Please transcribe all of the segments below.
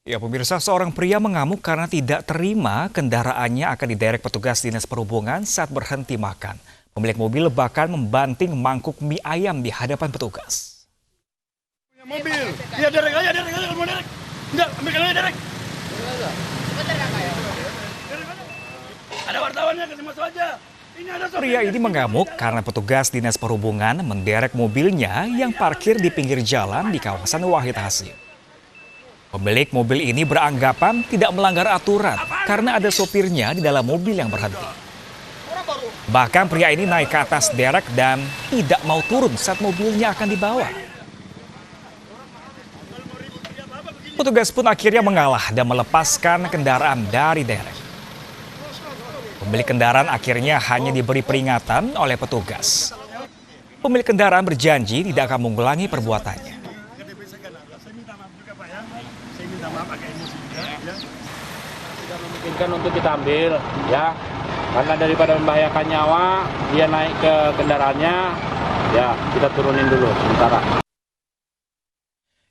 Ya, pemirsa, seorang pria mengamuk karena tidak terima kendaraannya akan diderek petugas Dinas Perhubungan saat berhenti makan. Pemilik mobil bahkan membanting mangkuk mie ayam di hadapan petugas. Mobil, ya derek aja kalau mau derek. Enggak, ambilkan aja derek. Ada wartawannya, kasih masuk aja. Pria ini mengamuk karena petugas Dinas Perhubungan menderek mobilnya yang parkir di pinggir jalan di kawasan Wahid Hasim. Pemilik mobil ini beranggapan tidak melanggar aturan karena ada sopirnya di dalam mobil yang berhenti. Bahkan pria ini naik ke atas derek dan tidak mau turun saat mobilnya akan dibawa. Petugas pun akhirnya mengalah dan melepaskan kendaraan dari derek. Pemilik kendaraan akhirnya hanya diberi peringatan oleh petugas. Pemilik kendaraan berjanji tidak akan mengulangi perbuatannya. Tidak memungkinkan untuk kita ambil, ya, karena daripada membahayakan nyawa, dia naik ke kendaraannya, ya kita turunin dulu sementara.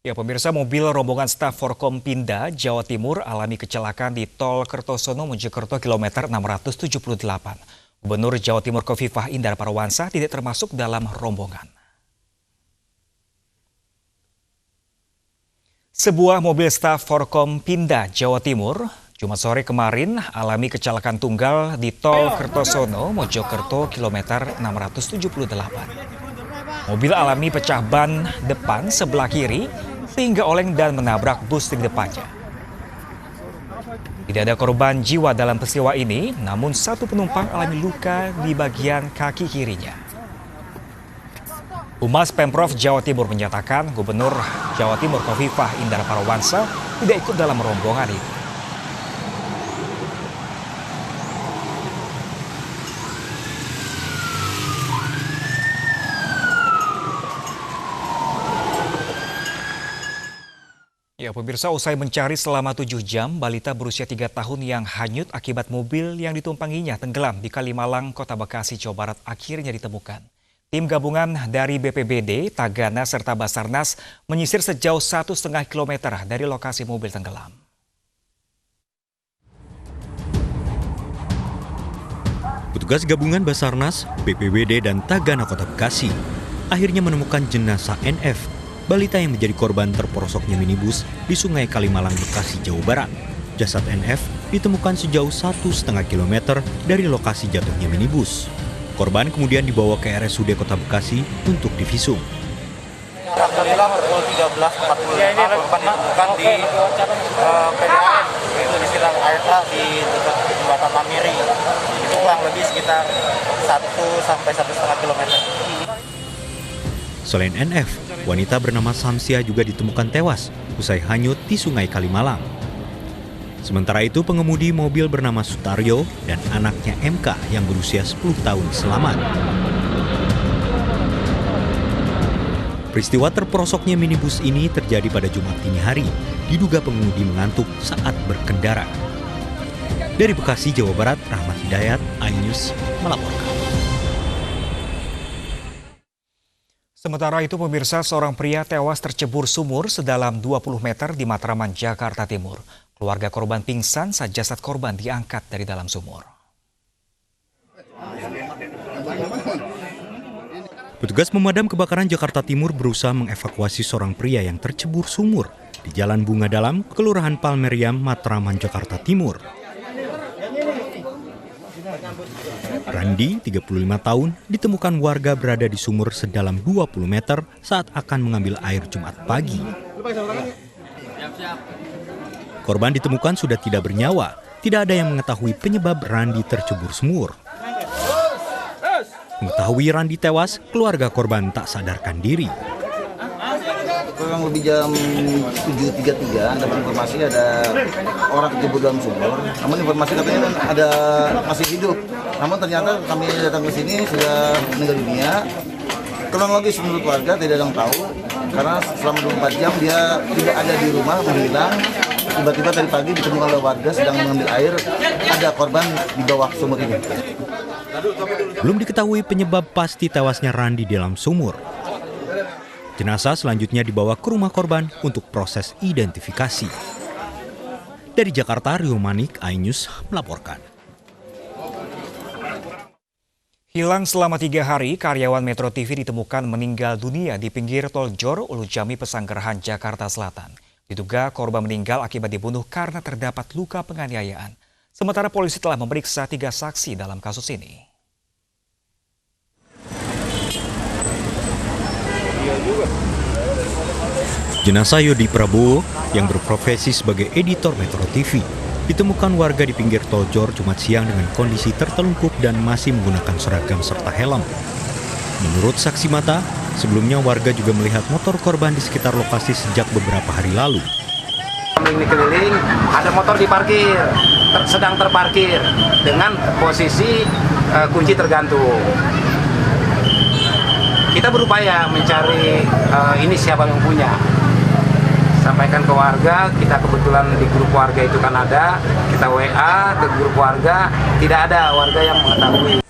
Ya, pemirsa, mobil rombongan staf Forkompinda Jawa Timur alami kecelakaan di Tol Kertosono Mojokerto kilometer 678. Gubernur Jawa Timur Khofifah Indar Parawansa tidak termasuk dalam rombongan. Sebuah mobil staf Forkompinda Jawa Timur Jumat sore kemarin alami kecelakaan tunggal di Tol Kertosono Mojokerto kilometer 678. Mobil alami pecah ban depan sebelah kiri sehingga oleng dan menabrak bus di depannya. Tidak ada korban jiwa dalam peristiwa ini, namun satu penumpang alami luka di bagian kaki kirinya. Humas Pemprov Jawa Timur menyatakan Gubernur Jawa Timur Khofifah Indar Parawansa tidak ikut dalam rombongan ini. Ya, pemirsa, usai mencari selama 7 jam, balita berusia 3 tahun yang hanyut akibat mobil yang ditumpanginya tenggelam di Kalimalang, Kota Bekasi, Jawa Barat akhirnya ditemukan. Tim gabungan dari BPBD, Tagana, serta Basarnas menyisir sejauh 1,5 km dari lokasi mobil tenggelam. Petugas gabungan Basarnas, BPBD, dan Tagana Kota Bekasi akhirnya menemukan jenazah NF, balita yang menjadi korban terperosoknya minibus di Sungai Kalimalang, Bekasi, Jawa Barat. Jasad NF ditemukan sejauh 1,5 km dari lokasi jatuhnya minibus. Korban kemudian dibawa ke RSUD Kota Bekasi untuk divisum. Alhamdulillah pukul 13.45 korban ditemukan di PDAM, yaitu di silang air di dekat jembatan Mamiri. Itu kurang lebih sekitar 1-1,5 km. Selain NF, wanita bernama Samsia juga ditemukan tewas usai hanyut di Sungai Kalimalang. Sementara itu, pengemudi mobil bernama Sutaryo dan anaknya MK yang berusia 10 tahun selamat. Peristiwa terperosoknya minibus ini terjadi pada Jumat dini hari. Diduga pengemudi mengantuk saat berkendara. Dari Bekasi, Jawa Barat, Rahmat Hidayat, iNews melaporkan. Sementara itu, pemirsa, seorang pria tewas tercebur sumur sedalam 20 meter di Matraman, Jakarta Timur. Keluarga korban pingsan saat jasad korban diangkat dari dalam sumur. Petugas pemadam kebakaran Jakarta Timur berusaha mengevakuasi seorang pria yang tercebur sumur di Jalan Bunga Dalam, Kelurahan Palmeriam, Matraman, Jakarta Timur. Randi, 35 tahun, ditemukan warga berada di sumur sedalam 20 meter saat akan mengambil air Jumat pagi. Korban ditemukan sudah tidak bernyawa. Tidak ada yang mengetahui penyebab Randi tercebur sumur. Mengetahui Randi tewas, keluarga korban tak sadarkan diri. Kurang lebih jam 7.33 dapat informasi ada orang terjebur dalam sumur. Namun informasi katanya ada masih hidup. Namun ternyata kami datang ke sini sudah meninggal dunia. Kronologis menurut warga tidak ada yang tahu karena selama 24 jam dia tidak ada di rumah, menghilang. Tiba-tiba tadi pagi ditemukan oleh warga sedang mengambil air, ada korban di bawah sumur ini. Belum diketahui penyebab pasti tewasnya Randi di dalam sumur. Jenazah selanjutnya dibawa ke rumah korban untuk proses identifikasi. Dari Jakarta, Rio Manik, iNews melaporkan. Hilang selama 3 hari, karyawan Metro TV ditemukan meninggal dunia di pinggir Tol Jor, Ulu Jami, Pesanggerahan, Jakarta Selatan. Diduga korban meninggal akibat dibunuh karena terdapat luka penganiayaan. Sementara polisi telah memeriksa 3 saksi dalam kasus ini. Jenazah Yodi Prabowo yang berprofesi sebagai editor Metro TV ditemukan warga di pinggir Tol Jor Jumat siang dengan kondisi tertelungkup dan masih menggunakan seragam serta helm. Menurut saksi mata, sebelumnya warga juga melihat motor korban di sekitar lokasi sejak beberapa hari lalu. Keliling, ada motor diparkir, sedang terparkir dengan posisi kunci tergantung. Kita berupaya mencari ini siapa yang punya. Sampaikan ke warga, kita kebetulan di grup warga itu kan ada, kita WA ke grup warga, tidak ada warga yang mengetahui.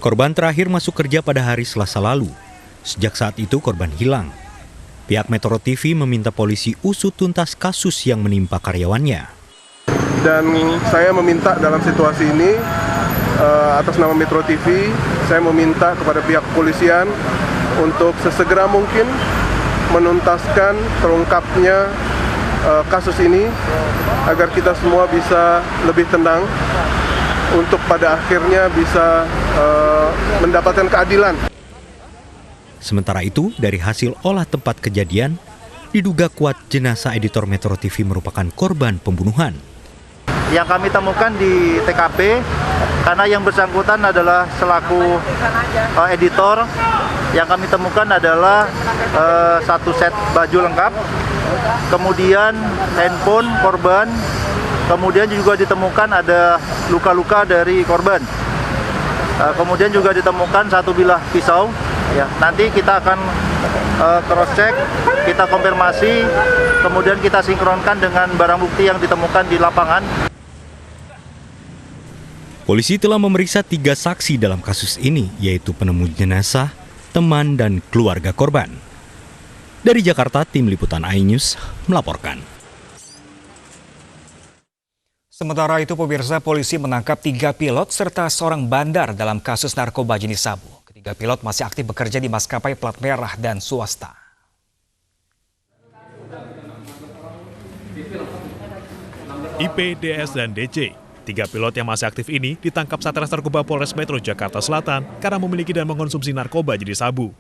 Korban terakhir masuk kerja pada hari Selasa lalu. Sejak saat itu korban hilang. Pihak Metro TV meminta polisi usut tuntas kasus yang menimpa karyawannya. Dan saya meminta dalam situasi ini, atas nama Metro TV, saya meminta kepada pihak kepolisian untuk sesegera mungkin menuntaskan terungkapnya kasus ini agar kita semua bisa lebih tenang untuk pada akhirnya bisa mendapatkan keadilan. Sementara itu, dari hasil olah tempat kejadian, diduga kuat jenazah editor Metro TV merupakan korban pembunuhan. Yang kami temukan di TKP, karena yang bersangkutan adalah selaku editor, yang kami temukan adalah 1 set baju lengkap, kemudian handphone korban, kemudian juga ditemukan ada luka-luka dari korban. Kemudian juga ditemukan 1 bilah pisau. Ya, nanti kita akan cross check, kita konfirmasi, kemudian kita sinkronkan dengan barang bukti yang ditemukan di lapangan. Polisi telah memeriksa 3 saksi dalam kasus ini, yaitu penemu jenazah, teman, dan keluarga korban. Dari Jakarta, tim liputan iNews melaporkan. Sementara itu, pemirsa, polisi menangkap 3 pilot serta seorang bandar dalam kasus narkoba jenis sabu. Ketiga pilot masih aktif bekerja di maskapai plat merah dan swasta. IP, DS, dan DC. 3 pilot yang masih aktif ini ditangkap Satres Narkoba Polres Metro Jakarta Selatan karena memiliki dan mengkonsumsi narkoba jenis sabu.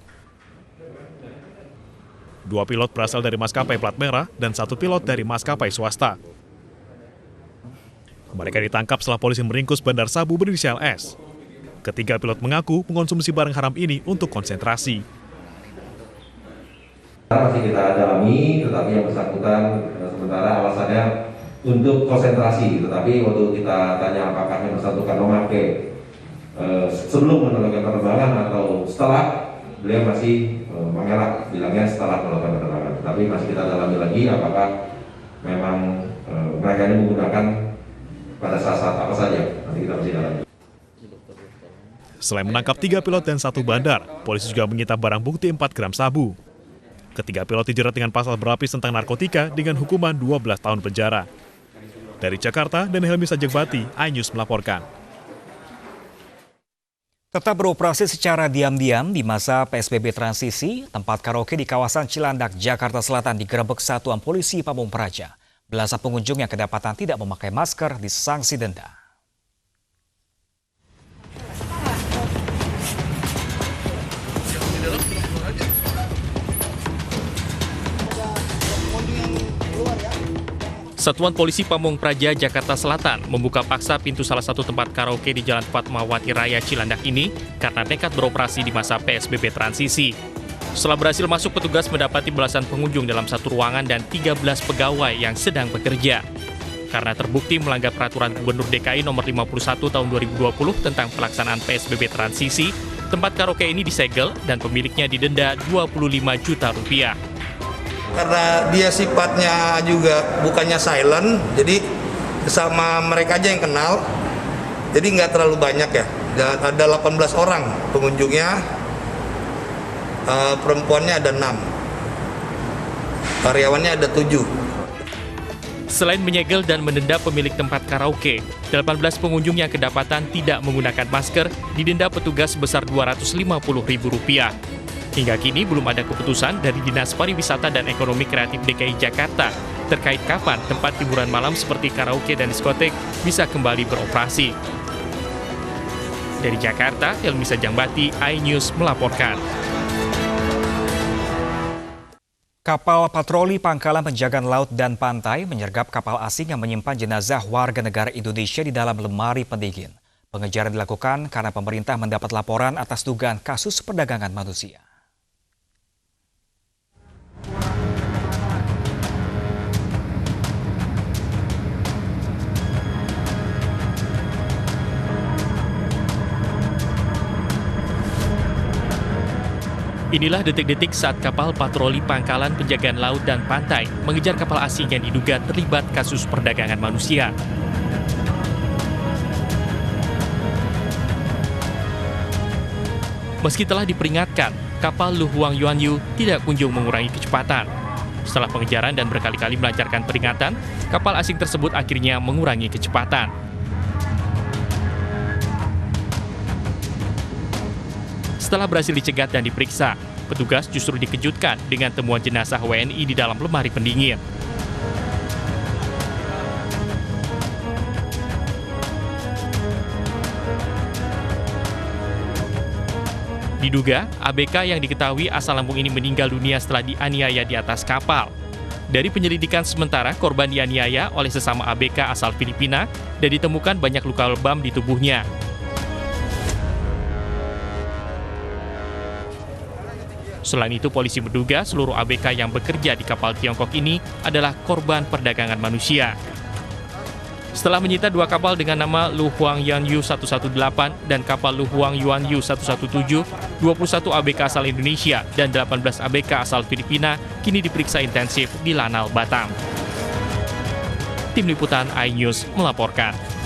2 pilot berasal dari maskapai plat merah dan 1 pilot dari maskapai swasta. Mereka ditangkap setelah polisi meringkus bandar sabu berinisial S. Ketiga pilot mengaku mengkonsumsi barang haram ini untuk konsentrasi. Masih kita dalami, tetapi yang bersangkutan sementara alasannya untuk konsentrasi, tetapi waktu kita tanya apakah yang bersangkutan memakai sebelum melakukan penerbangan atau setelah, beliau masih mengelak, bilangnya setelah melakukan penerbangan. Tetapi masih kita dalami lagi apakah memang mereka ini menggunakan pada saat-saat apa saja, nanti kita masih dalami. Selain menangkap 3 pilot dan 1 bandar, polisi juga menyita barang bukti 4 gram sabu. Ketiga pilot dijerat dengan pasal berlapis tentang narkotika dengan hukuman 12 tahun penjara. Dari Jakarta, dan Helmi Sajegbati, iNews melaporkan. Tetap beroperasi secara diam-diam di masa PSBB transisi, tempat karaoke di kawasan Cilandak, Jakarta Selatan digerebek Satuan Polisi Pamung Praja. Belasan pengunjung yang kedapatan tidak memakai masker disanksi denda. Satuan Polisi Pamung Praja Jakarta Selatan membuka paksa pintu salah satu tempat karaoke di Jalan Fatmawati Raya Cilandak ini karena nekat beroperasi di masa PSBB transisi. Setelah berhasil masuk, petugas mendapati belasan pengunjung dalam satu ruangan dan 13 pegawai yang sedang bekerja. Karena terbukti melanggar peraturan Gubernur DKI nomor 51 tahun 2020 tentang pelaksanaan PSBB transisi, tempat karaoke ini disegel dan pemiliknya didenda Rp25 juta. Karena dia sifatnya juga bukannya silent, jadi sama mereka aja yang kenal, jadi nggak terlalu banyak ya. Ada 18 orang pengunjungnya, perempuannya ada 6, karyawannya ada 7. Selain menyegel dan mendenda pemilik tempat karaoke, 18 pengunjung yang kedapatan tidak menggunakan masker didenda petugas sebesar Rp250.000. Hingga kini belum ada keputusan dari Dinas Pariwisata dan Ekonomi Kreatif DKI Jakarta terkait kapan tempat hiburan malam seperti karaoke dan diskotek bisa kembali beroperasi. Dari Jakarta, Helmi Sajangbati, iNews melaporkan. Kapal patroli Pangkalan Penjagaan Laut dan Pantai menyergap kapal asing yang menyimpan jenazah warga negara Indonesia di dalam lemari pendingin. Pengejaran dilakukan karena pemerintah mendapat laporan atas dugaan kasus perdagangan manusia. Inilah detik-detik saat kapal patroli Pangkalan Penjagaan Laut dan Pantai mengejar kapal asing yang diduga terlibat kasus perdagangan manusia. Meski telah diperingatkan, kapal Lu Huang Yuanyu tidak kunjung mengurangi kecepatan. Setelah pengejaran dan berkali-kali melancarkan peringatan, kapal asing tersebut akhirnya mengurangi kecepatan. Setelah berhasil dicegat dan diperiksa, petugas justru dikejutkan dengan temuan jenazah WNI di dalam lemari pendingin. Diduga, ABK yang diketahui asal Lampung ini meninggal dunia setelah dianiaya di atas kapal. Dari penyelidikan sementara, korban dianiaya oleh sesama ABK asal Filipina dan ditemukan banyak luka lebam di tubuhnya. Selain itu, polisi menduga seluruh ABK yang bekerja di kapal Tiongkok ini adalah korban perdagangan manusia. Setelah menyita 2 kapal dengan nama Lu Huang Yuanyu 118 dan kapal Lu Huang Yuanyu 117, 21 ABK asal Indonesia dan 18 ABK asal Filipina kini diperiksa intensif di Lanal, Batam. Tim Liputan iNews melaporkan.